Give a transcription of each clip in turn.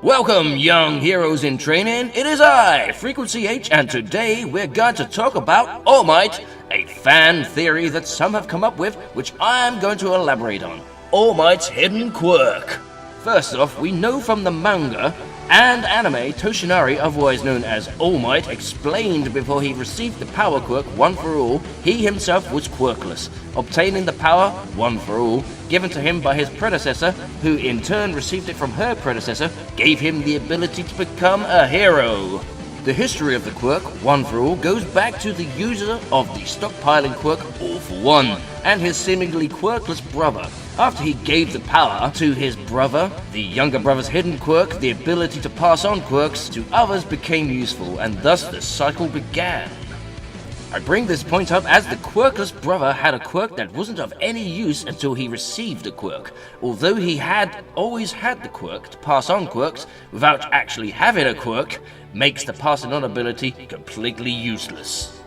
Welcome, young heroes in training. It is I, Frequency H, and today we're going to talk about All Might, a fan theory that some have come up with, which I'm going to elaborate on. All Might's hidden quirk. First off, we know from the manga and anime, Toshinari, otherwise known as All Might, explained before he received the power quirk One for All, he himself was quirkless, obtaining the power One for All, given to him by his predecessor, who in turn received it from her predecessor, gave him the ability to become a hero. The history of the quirk, One for All, goes back to the user of the stockpiling quirk All for One, and his seemingly quirkless brother. After he gave the power to his brother, the younger brother's hidden quirk, the ability to pass on quirks to others, became useful, and thus the cycle began. I bring this point up as the quirkless brother had a quirk that wasn't of any use until he received a quirk. Although he had always had the quirk to pass on quirks, without actually having a quirk, makes the passing on ability completely useless.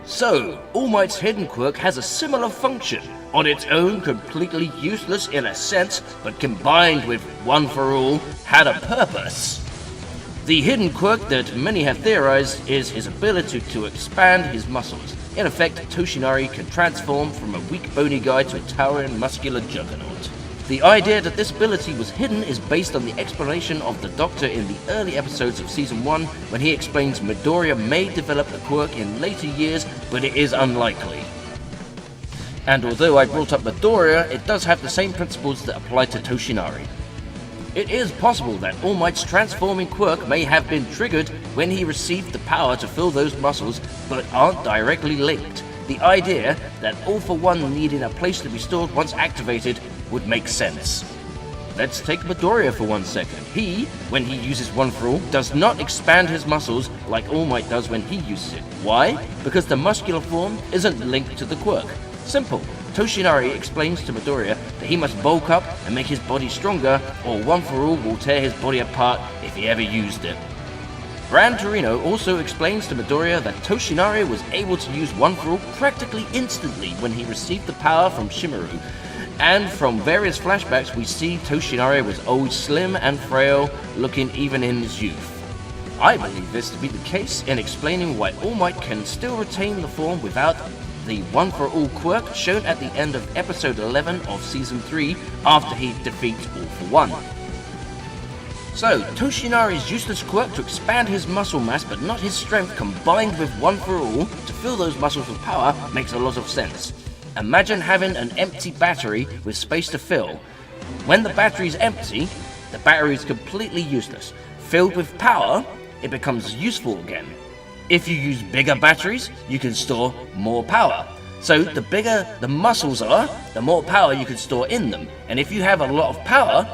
So, All Might's hidden quirk has a similar function, on its own completely useless in a sense, but combined with One for All, had a purpose. The hidden quirk that many have theorized is his ability to expand his muscles. In effect, Toshinari can transform from a weak bony guy to a towering muscular juggernaut. The idea that this ability was hidden is based on the explanation of the Doctor in the early episodes of Season 1, when he explains Midoriya may develop a quirk in later years, but it is unlikely. And although I brought up Midoriya, it does have the same principles that apply to Toshinari. It is possible that All Might's transforming quirk may have been triggered when he received the power to fill those muscles, but aren't directly linked. The idea that All for One needing a place to be stored once activated would make sense. Let's take Midoriya for 1 second. He, when he uses One for All, does not expand his muscles like All Might does when he uses it. Why? Because the muscular form isn't linked to the quirk. Simple. Toshinari explains to Midoriya that he must bulk up and make his body stronger, or One for All will tear his body apart if he ever used it. Gran Torino also explains to Midoriya that Toshinari was able to use One for All practically instantly when he received the power from Shimiru, and from various flashbacks we see Toshinari was always slim and frail, looking even in his youth. I believe this to be the case in explaining why All Might can still retain the form without the One for All quirk shown at the end of episode 11 of season 3 after he defeats All for One. So, Toshinari's useless quirk to expand his muscle mass but not his strength combined with One for All to fill those muscles with power makes a lot of sense. Imagine having an empty battery with space to fill. When the battery is empty, the battery is completely useless. Filled with power, it becomes useful again. If you use bigger batteries, you can store more power. So the bigger the muscles are, the more power you can store in them. And if you have a lot of power,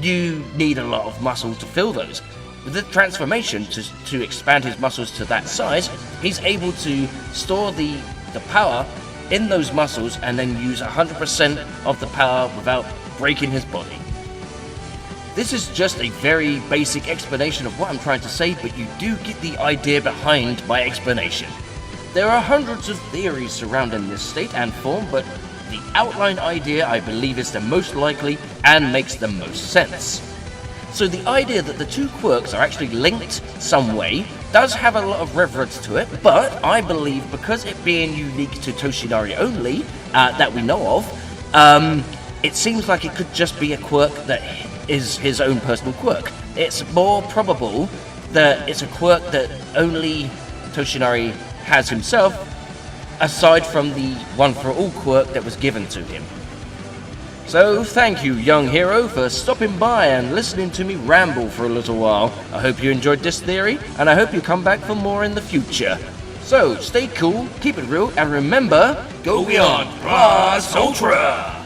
you need a lot of muscle to fill those. With the transformation to expand his muscles to that size, he's able to store the power in those muscles and then use 100% of the power without breaking his body. This is just a very basic explanation of what I'm trying to say, but you do get the idea behind my explanation. There are hundreds of theories surrounding this state and form, but the outline idea I believe is the most likely and makes the most sense. So the idea that the two quirks are actually linked some way does have a lot of reverence to it, but I believe because it being unique to Toshinari only, that we know of, it seems like it could just be a quirk that is his own personal quirk. It's more probable that it's a quirk that only Toshinari has himself, aside from the One for All quirk that was given to him. So thank you, young hero, for stopping by and listening to me ramble for a little while. I hope you enjoyed this theory, and I hope you come back for more in the future. So stay cool, keep it real, and remember, go beyond Plus Ultra!